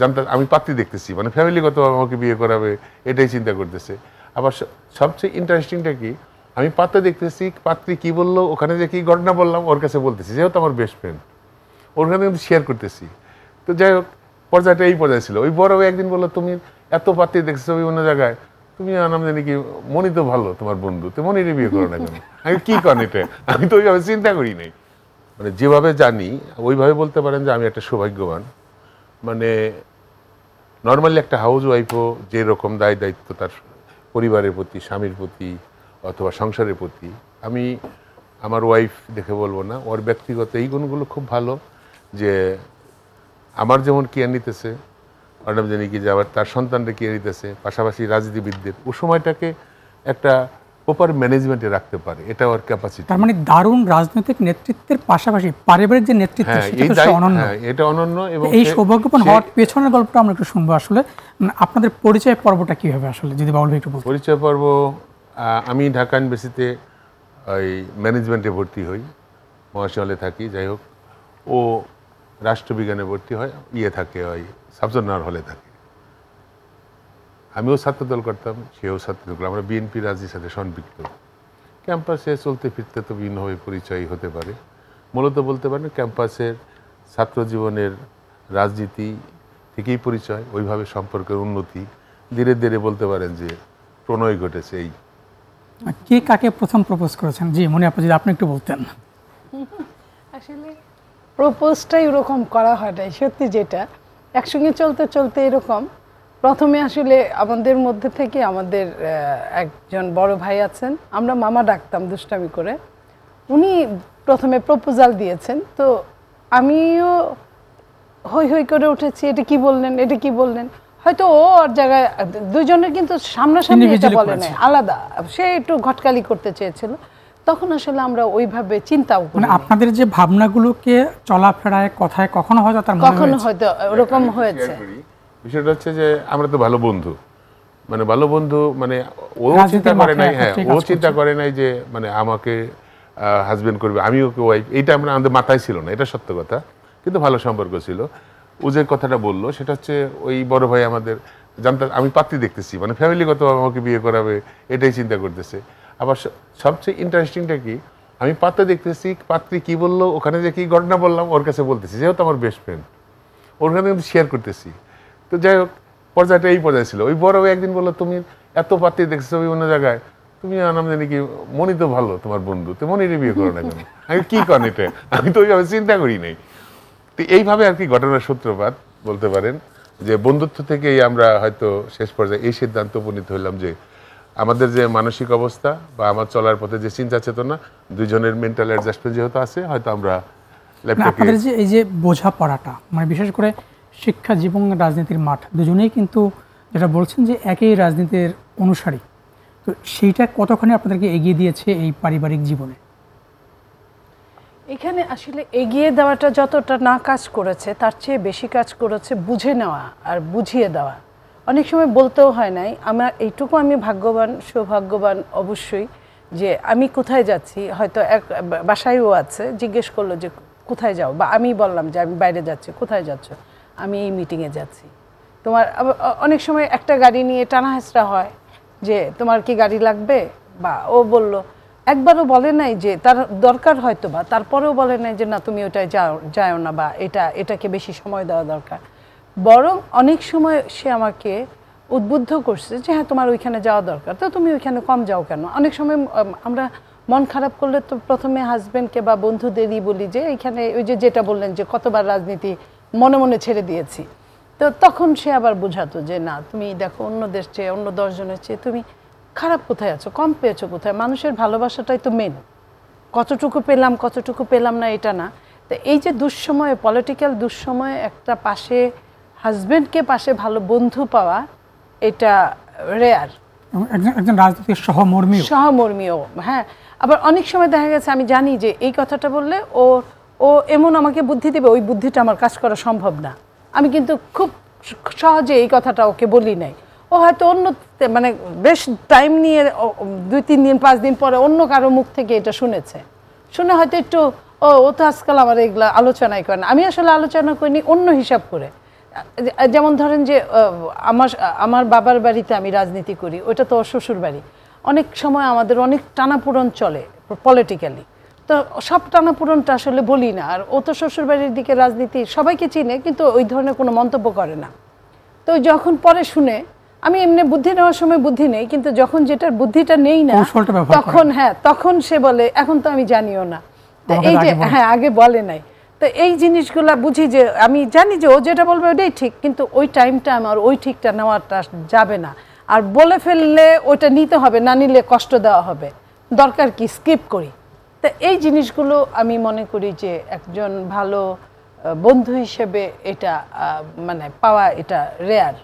জানতাম আমি পাত্রী দেখতেছি, মানে ফ্যামিলিগত আমাকে বিয়ে করাবে এটাই চিন্তা করতেছে। আবার সবচেয়ে ইন্টারেস্টিংটা কি, আমি পাত্র দেখতেছি, পাত্রী কি বললো, ওখানে যে কি ঘটনা বললাম ওর কাছে বলতেছি, যেহেতু আমার বেস্ট ফ্রেন্ড, ওর কাছে কিন্তু শেয়ার করতেছি। তো যাই হোক, পর্যায়টা এই পর্যায়ে ছিল। ওই বড় একদিন বললো, তুমি এত পাত্রী দেখছো বিভিন্ন জায়গায়, তুমি নাম জানি কি, মনি তো ভালো তোমার বন্ধু, তো মনিরে বিয়ে করো না কেন? আমি কি করেন এটা, আমি তো ওইভাবে চিন্তা করি নাই। মানে যেভাবে জানি ওইভাবে বলতে পারেন যে আমি একটা সৌভাগ্যবান। মানে নর্মালি একটা হাউস ওয়াইফও যেরকম দায়িত্ব তার পরিবারের প্রতি, স্বামীর প্রতি অথবা সংসারের প্রতি, আমি আমার ওয়াইফ দেখে বলবো না, ওর ব্যক্তিগত এই গুণগুলো খুব ভালো। যে আমার যেমন কেয়ার নিতেছে, অর্ণব জানি কি যে আবার তার সন্তানরা কেয়ার নিতেছে, পাশাপাশি রাজনীতিবিদদের ও সময়টাকে একটা প্রপার ম্যানেজমেন্টে রাখতে পারে, এটা ওর ক্যাপাসিটি। তার মানে দারুণ রাজনৈতিক নেতৃত্বের পাশাপাশি পারিবারিক যে নেতৃত্ব, সেটা অনন্য। এটা অনন্য। এবং এই সৌভাগ্যবান হওয়ার পেছনের গল্পটা আমরা একটু শুনবো। আসলে আপনাদের পরিচয় পর্বটা কি হবে আসলে, যদি বাউল ভাই একটু বলতেন। পরিচয় পর্ব, আমি ঢাকা ইউনিভার্সিটিতে ওই ম্যানেজমেন্টে ভর্তি হই, মহাশালে থাকি। যাই হোক, ও রাষ্ট্রবিজ্ঞানে ভর্তি হয়, থাকে ওই সাবজনার হলে থাকে। আমিও ছাত্রদল করতাম, সেও ছাত্রদল করতাম, আমরা বিএনপি রাজনীতির সাথে সম্পৃক্ত। ক্যাম্পাসে চলতে ফিরতে তো বিভিন্নভাবে পরিচয় হতে পারে। মূলত বলতে পারেন ক্যাম্পাসের ছাত্র জীবনের রাজনীতি থেকেই পরিচয়, ওইভাবে সম্পর্কের উন্নতি ধীরে ধীরে বলতে পারেন যে প্রণয় ঘটেছে। এই কে কাকে প্রথম প্রপোজ করেছেন? জি মনে, আপনি যদি আপনি একটু বলতেন। আসলে প্রপোজটাই ওরকম করা হয় নাই, সত্যি যেটা একসঙ্গে চলতে চলতে এরকম। প্রথমে আসলে আমাদের মধ্যে থেকে আমাদের একজন বড় ভাই আছেন, আমরা মামা ডাকতাম দুষ্টামি করে, উনি প্রথমে প্রপোজাল দিয়েছেন। তো আমিও হই হই করে উঠেছি, এটা কি বললেন, এটা কি বললেন। হয়তো ও ওর জায়গায়, দুজনের কিন্তু সামনাসামনি এটা বলে নাই, আলাদা, সে একটু ঘটকালি করতে চেয়েছিল। তখন আসলে আমরা ওইভাবে চিন্তাও করি, আপনাদের যে ভাবনাগুলোকে চলাফেরায় কথায় কখনো হয়তো তার কখনো হয়তো ওরকম হয়েছে। বিষয়টা হচ্ছে যে আমরা তো ভালো বন্ধু, মানে ভালো বন্ধু, মানে ও চিন্তা করে নাই, হ্যাঁ ও চিন্তা করে নাই যে মানে আমাকে হাজবেন্ড করবে, আমি ওকে ওয়াইফ, এইটা আমরা আমাদের মাথায় ছিল না, এটা সত্য কথা। কিন্তু ভালো সম্পর্ক ছিল। ও যে কথাটা বললো সেটা হচ্ছে, ওই বড় ভাই আমাদের জানতাম আমি পাত্রী দেখতেছি, মানে ফ্যামিলিগত আমাকে বিয়ে করাবে এটাই চিন্তা করতেছে। আবার সবচেয়ে ইন্টারেস্টিংটা কি, আমি পাত্র দেখতেছি, পাত্রী কি বললো, ওখানে যে কি ঘটনা বললাম ওর কাছে বলতেছি, যেহেতু আমার বেস্ট ফ্রেন্ড, ওর কাছে কিন্তু শেয়ার করতেছি। তো যাই হোক, পর্যায়টা এই পর্যায়ে ছিল। ওই বড় একদিন বললো, তুমি এত পাত্রী দেখছো বিভিন্ন জায়গায়, তুমি নাম জানি কি, মনি তো ভালো তোমার বন্ধু, তো মনিরে বিয়ে করো না কেন? আমি কি করেন এটা, আমি তো ওইভাবে চিন্তা করি নাই। তো এইভাবে আর কি ঘটনার সূত্রপাত বলতে পারেন, যে বন্ধুত্ব থেকেই আমরা হয়তো শেষ পর্যায়ে এই সিদ্ধান্ত উপনীত হইলাম যে আমাদের যে মানসিক অবস্থা বা আমার চলার পথে যে চিন্তা চেতনা, দুইজনের মেন্টাল অ্যাডজাস্টমেন্ট যেহেতু আছে, হয়তো আমরা আপনাদের যে এই যে বোঝাপড়াটা, মানে বিশেষ করে শিক্ষা জীবন রাজনীতির মাঠ, দুজনেই কিন্তু যেটা বলছেন যে একই রাজনীতির অনুসারী, তো সেইটা কতখানি আপনাদেরকে এগিয়ে দিয়েছে এই পারিবারিক জীবনে? এখানে আসলে এগিয়ে দেওয়াটা যতটা না কাজ করেছে, তার চেয়ে বেশি কাজ করেছে বুঝে নেওয়া আর বুঝিয়ে দেওয়া। অনেক সময় বলতেও হয় নাই, আমার এইটুকু আমি ভাগ্যবান, সৌভাগ্যবান অবশ্যই, যে আমি কোথায় যাচ্ছি, হয়তো এক বাসায়ও আছে, জিজ্ঞেস করলো যে কোথায় যাও, বা আমি বললাম যে আমি বাইরে যাচ্ছি, কোথায় যাচ্ছ, আমি এই মিটিংয়ে যাচ্ছি। তোমার অনেক সময় একটা গাড়ি নিয়ে টানা হেঁচড়া হয় যে তোমার কি গাড়ি লাগবে, বা ও বলল, একবারও বলে নাই যে তার দরকার হয়তো, বা তারপরেও বলে নাই যে না তুমি ওটায় যাও না, বা এটাকে বেশি সময় দেওয়া দরকার। বরং অনেক সময় সে আমাকে উদ্বুদ্ধ করছে যে হ্যাঁ তোমার ওইখানে যাওয়া দরকার, তো তুমি ওইখানে কম যাও কেন। অনেক সময় আমরা মন খারাপ করলে তো প্রথমে হাজব্যান্ডকে বা বন্ধুদেরই বলি যে এইখানে, ওই যে যেটা বললেন যে কতবার রাজনীতি মনে মনে ছেড়ে দিয়েছি, তো তখন সে আবার বোঝাতো যে না তুমি দেখো অন্য দেশ চেয়ে, অন্য 10 জনের চেয়ে তুমি খারাপ কোথায় আছো, কম পেয়েছো কোথায়। মানুষের ভালোবাসাটাই তো মেন, কতটুকু পেলাম না এটা না। তো এই যে দুঃসময়ে, পলিটিক্যাল দুঃসময়ে একটা পাশে হাজব্যান্ডকে পাশে ভালো বন্ধু পাওয়া, এটা রেয়ার। একজন রাজনৈতিক সহমর্মীও, হ্যাঁ। আবার অনেক সময় দেখা গেছে আমি জানি যে এই কথাটা বললে ও এমন আমাকে বুদ্ধি দেবে, ওই বুদ্ধিটা আমার কাজ করা সম্ভব না, আমি কিন্তু খুব সহজে এই কথাটা ওকে বলি নাই। ও হয়তো অন্য, মানে বেশ টাইম নিয়ে 2-3 দিন 5 দিন পরে অন্য কারো মুখ থেকে এটা শুনেছে, শুনে হয়তো একটু ও তো আজকাল আমার এগুলা আলোচনাই করে না। আমি আসলে আলোচনা করিনি, অন্য হিসাব করে। যেমন ধরেন যে আমার আমার বাবার বাড়িতে আমি রাজনীতি করি, ওটা তো শ্বশুর বাড়ি। অনেক সময় আমাদের অনেক টানাপোড়েন চলে পলিটিক্যালি, তো সব টানাপোড়েনটা আসলে বলি না। আর ও তো শ্বশুর বাড়ির দিকে রাজনীতি সবাইকে চিনে, কিন্তু ওই ধরনের কোনো মন্তব্য করে না। তো যখন পরে শুনে, আমি এমনি বুদ্ধি নেওয়ার সময় বুদ্ধি নেই, কিন্তু যখন যেটার বুদ্ধিটা নেই না তখন তখন সে বলে এখন তো আমি জানিও না। তো এই যে আগে বলে নাই, তো এই জিনিসগুলা বুঝি যে আমি জানি যে ও যেটা বলবে ওটাই ঠিক, কিন্তু ওই টাইমটা আমার ওই ঠিকটা নেওয়াটা যাবে না। আর বলে ফেললে ওটা নিতে হবে, না নিলে কষ্ট দেওয়া হবে, দরকার কি স্কিপ করি। তো এই জিনিসগুলো আমি মনে করি যে একজন ভালো বন্ধু হিসেবে এটা মানে পাওয়া এটা রেয়ার।